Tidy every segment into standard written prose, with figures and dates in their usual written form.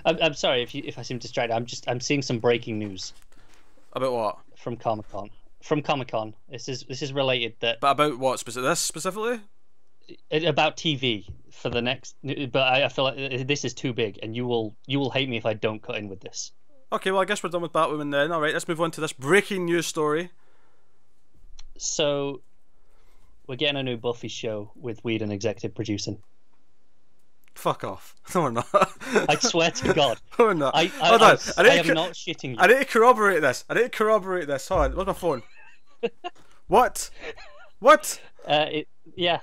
I'm sorry if I seem distracted. I'm seeing some breaking news About what? from Comic Con. From Comic Con, this is related that But about what? This specifically? about TV for the next. But I feel like this is too big, and you will hate me if I don't cut in with this. Okay, well, I guess we're done with Batwoman then. Alright, let's move on to this breaking news story. So we're getting a new Buffy show with Whedon executive producing. Fuck off. No, we're not. I swear to God. No, we're not. Hold on. I am not shitting you. I need to corroborate this. Hold on, where's my phone? What? What? Yeah.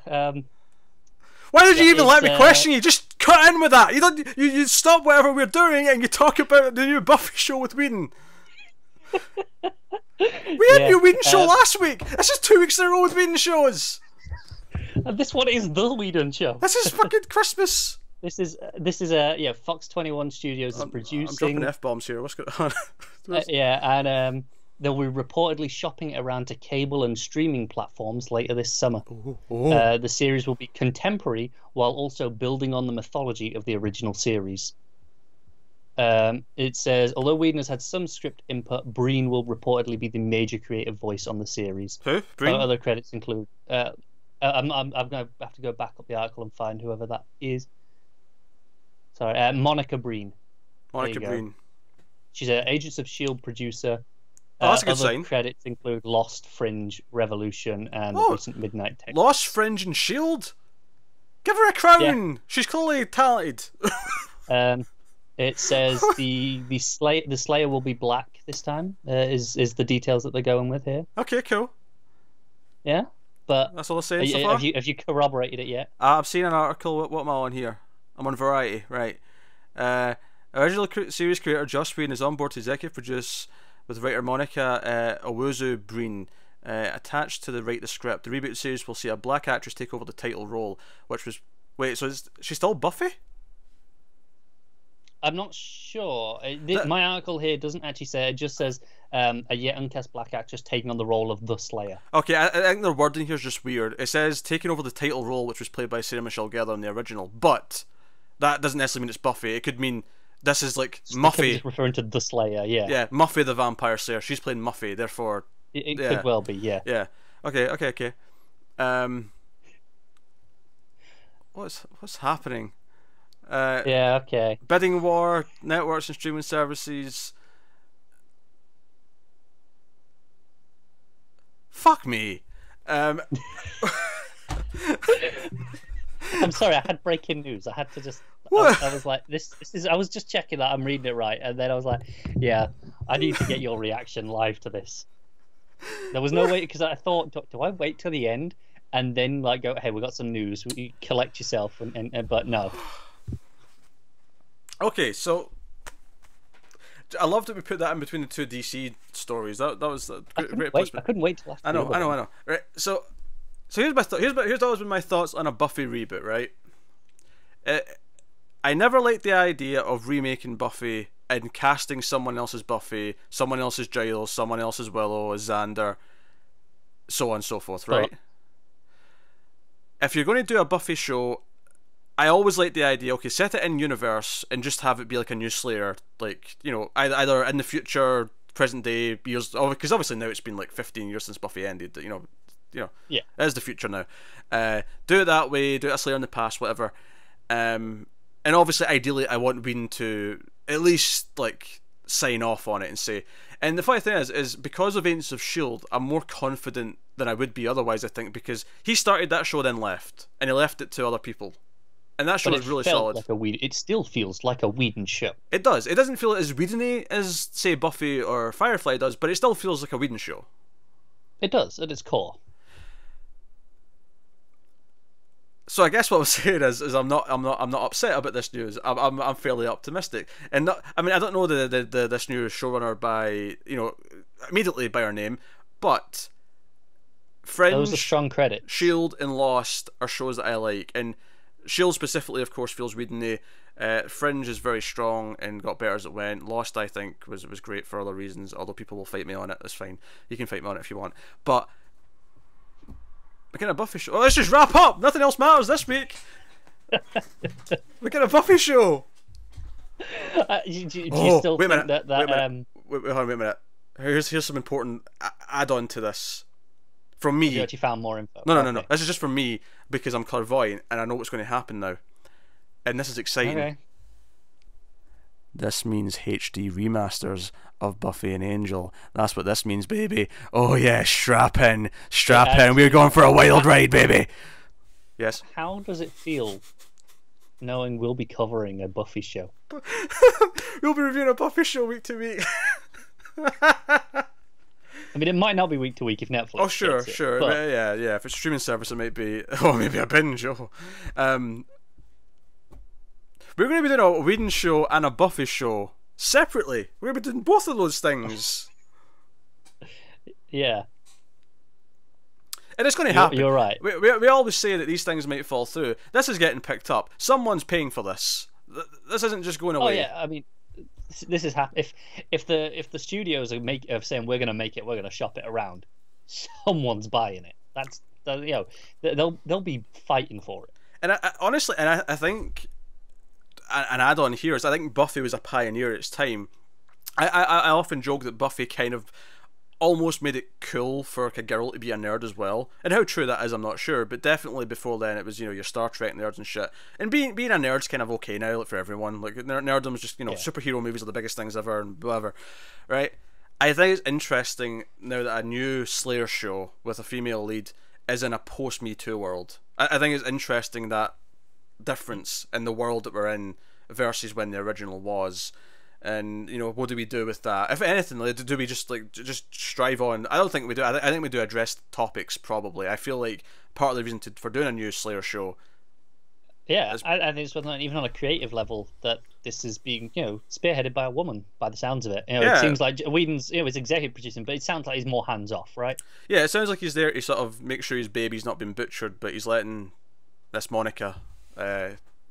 Why did you even let me it's, question you? Just cut in with that. You don't. You stop whatever we're doing and you talk about the new Buffy show with Whedon. We had a new Whedon show last week. This is 2 weeks in a row with Whedon shows. This one is the Whedon show. This is fucking Christmas. This is Fox 21 Studios is producing. I'm dropping F-bombs here. What's going on? And they'll be reportedly shopping it around to cable and streaming platforms later this summer. The series will be contemporary while also building on the mythology of the original series. It says, although Whedon has had some script input, Breen will reportedly be the major creative voice on the series. Who? Breen? Other credits include. I'm going to have to go back up the article and find whoever that is. Sorry, Monica Breen. Monica Breen. She's an Agents of S.H.I.E.L.D. producer. Oh, that's a good other sign. Credits include Lost, Fringe, Revolution, and recent Midnight Texas. Lost, Fringe, and S.H.I.E.L.D.? Give her a crown! Yeah. She's clearly talented. It says the Slayer will be black this time. Is the details that they're going with here? Okay, cool. Yeah, but that's all I'm saying so far. Have you corroborated it yet? I've seen an article. What am I on here? I'm on Variety, right? Original series creator Joss Whedon is on board to executive produce with writer Monica Owuzu Breen attached to write the script. The reboot series will see a black actress take over the title role, which was so is she still Buffy? I'm not sure. My article here doesn't actually say. It just says a yet uncast black actress taking on the role of the Slayer. Okay, I think their wording here is just weird. It says taking over the title role, which was played by Sarah Michelle Gellar in the original, but that doesn't necessarily mean it's Buffy. It could mean this is like Muffy. Just referring to the Slayer, yeah. Yeah, Muffy the Vampire Slayer. She's playing Muffy, therefore. It could well be, yeah. Yeah. Okay. What's happening? Yeah. Okay. Bidding war, networks and streaming services. Fuck me. I'm sorry, I had breaking news. I had to just. I was like, this is. I was just checking that I'm reading it right, and then I was like, yeah, I need to get your reaction live to this. There was no way because I thought, do I wait till the end and then like go, hey, we got some news. You collect yourself, but no. Okay, so I love that we put that in between the two DC stories. That was a great placement. I couldn't wait till after. I know. Right, so here's my here's always been my thoughts on a Buffy reboot. Right, I never liked the idea of remaking Buffy and casting someone else's Buffy, someone else's Giles, someone else's Willow as Xander, so on and so forth. Right. If you're going to do a Buffy show, I always like the idea, okay, set it in universe and just have it be like a new Slayer, like, you know, either in the future, present day, years, because obviously now it's been like 15 years since Buffy ended, you know, yeah, it is the future now. Do it that way, do it a Slayer in the past, whatever. And obviously, ideally, I want Whedon to at least like sign off on it and say. And the funny thing is because of Agents of S.H.I.E.L.D., I'm more confident than I would be otherwise, I think, because he started that show then left, and he left it to other people. And that show is really solid. It still feels like a Whedon show. It does. It doesn't feel as Whedon-y as, say, Buffy or Firefly does, but it still feels like a Whedon show. It does, at its core. So I guess what I'm saying is I'm not upset about this news. I'm fairly optimistic, and I mean I don't know this new showrunner by immediately by her name, but Fringe, that was a strong credit. S.H.I.E.L.D. and Lost are shows that I like, and S.H.I.E.L.D. specifically, of course, feels Whedon-y. Fringe is very strong and got better as it went. Lost, I think, was great for other reasons. Although people will fight me on it, that's fine. You can fight me on it if you want. But we get a Buffy show. Oh, let's just wrap up. Nothing else matters this week. We get a Buffy show. Do you still wait a think minute. that Wait a minute. Hold on, wait a minute. Here's some important add-on to this from have you me. actually found more info? No. Okay. This is just from me because I'm clairvoyant and I know what's going to happen now, and this is exciting. Okay. This means HD remasters of Buffy and Angel. That's what this means, baby. Oh yeah, strap in. We're going for a wild ride, baby. Yes. How does it feel knowing we'll be covering a Buffy show? We'll be reviewing a Buffy show week to week. I mean, it might not be week to week if Netflix. Oh sure, gets it, sure. but... Yeah. If it's a streaming service, it might be. Oh, maybe a binge. Oh. We're going to be doing a Whedon show and a Buffy show separately. We're going to be doing both of those things. Yeah. And it's going to happen. You're right. We always say that these things might fall through. This is getting picked up. Someone's paying for this. This isn't just going away. Oh yeah, I mean, this is if the studios are saying we're going to make it, we're going to shop it around, someone's buying it. That's they'll be fighting for it. And I honestly, I think an add-on here is I think Buffy was a pioneer at its time. I often joke that Buffy kind of almost made it cool for like a girl to be a nerd as well. And how true that is, I'm not sure, but definitely before then it was, your Star Trek nerds and shit. And being a nerd's kind of okay now, like, for everyone. Like, nerddom's just, superhero movies are the biggest things ever and whatever, right? I think it's interesting now that a new Slayer show with a female lead is in a post-Me Too world. I think it's interesting that difference in the world that we're in versus when the original was. And what do we do with that? If anything, do we just strive on? I don't think we do. I think we do address topics probably. I feel like part of the reason for doing a new Slayer show. Yeah, I think it's even on a creative level that this is being spearheaded by a woman by the sounds of it. It seems like Whedon's is executive producing, but it sounds like he's more hands off, right? Yeah, it sounds like he's there to sort of make sure his baby's not been butchered, but he's letting this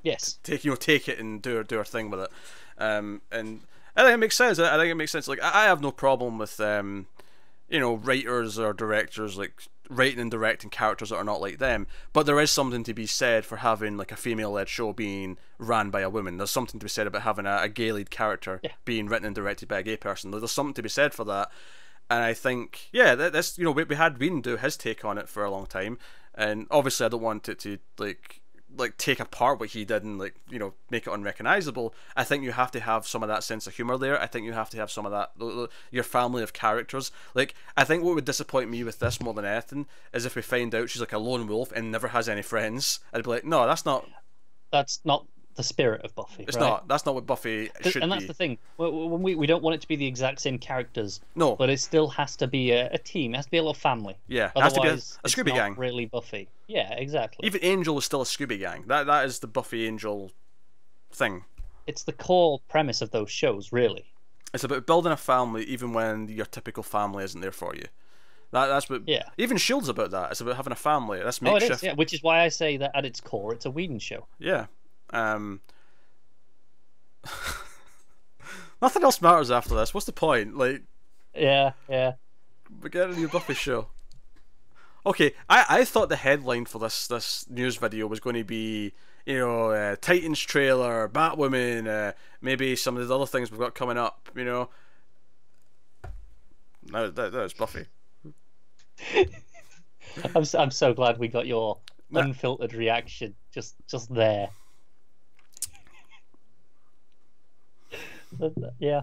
yes take it and do her thing with it. And I think it makes sense. Like, I have no problem with writers or directors like writing and directing characters that are not like them, but there is something to be said for having like a female-led show being ran by a woman. There's something to be said about having a gay lead character being written and directed by a gay person. There's something to be said for that. And I think that's we had Whedon do his take on it for a long time, and obviously I don't want it to like take apart what he did and make it unrecognizable. I think you have to have some of that sense of humor there. I think you have to have some of that, your family of characters. Like, I think what would disappoint me with this more than anything is if we find out she's like a lone wolf and never has any friends. I'd be like, no, that's not the spirit of Buffy. It's right? not. That's not what Buffy should be. And that's the thing. We don't want it to be the exact same characters. No. But it still has to be a team. It has to be a little family. Yeah. It has to be a Otherwise, Scooby it's gang. not really Buffy. Yeah, exactly. Even Angel is still a Scooby gang. That is the Buffy Angel thing. It's the core premise of those shows, really. It's about building a family even when your typical family isn't there for you. That's what. Yeah. Even Shield's about that. It's about having a family. That's makeshift. It is. Yeah. Which is why I say that at its core, it's a Whedon show. Yeah. Nothing else matters after this. What's the point? Like. Yeah. We're getting a new Buffy show. Okay, I thought the headline for this news video was going to be, Titans trailer, Batwoman, maybe some of the other things we've got coming up. No, that is Buffy. I'm so glad we got your unfiltered reaction just there. Yeah.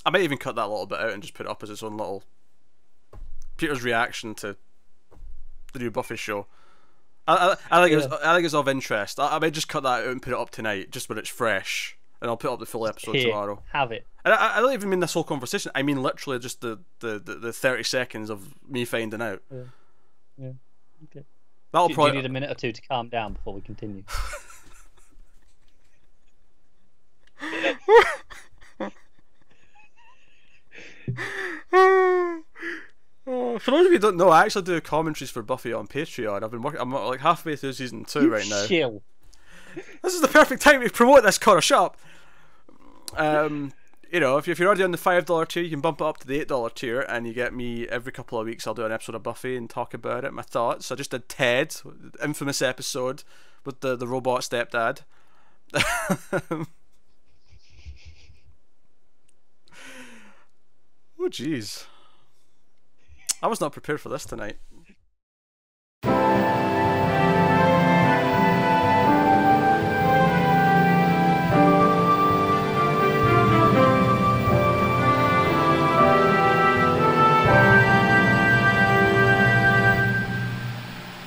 I might even cut that little bit out and just put it up as its own little Peter's reaction to the new Buffy show. I think it's of interest. I might just cut that out and put it up tonight, just when it's fresh, and I'll put up the full episode tomorrow. Have it. And I don't even mean this whole conversation. I mean literally just the 30 seconds of me finding out. Yeah. Okay. That'll Do you need a minute or two to calm down before we continue? For those of you who don't know, I actually do commentaries for Buffy on Patreon. I've been working. I'm like halfway through season 2 right now. Chill. This is the perfect time to promote this, Connor. Shut up. If you're already on the $5 tier, you can bump it up to the $8 tier, and you get me every couple of weeks. I'll do an episode of Buffy and talk about it, my thoughts. I just did Ted, infamous episode with the robot stepdad. Oh jeez, I was not prepared for this tonight.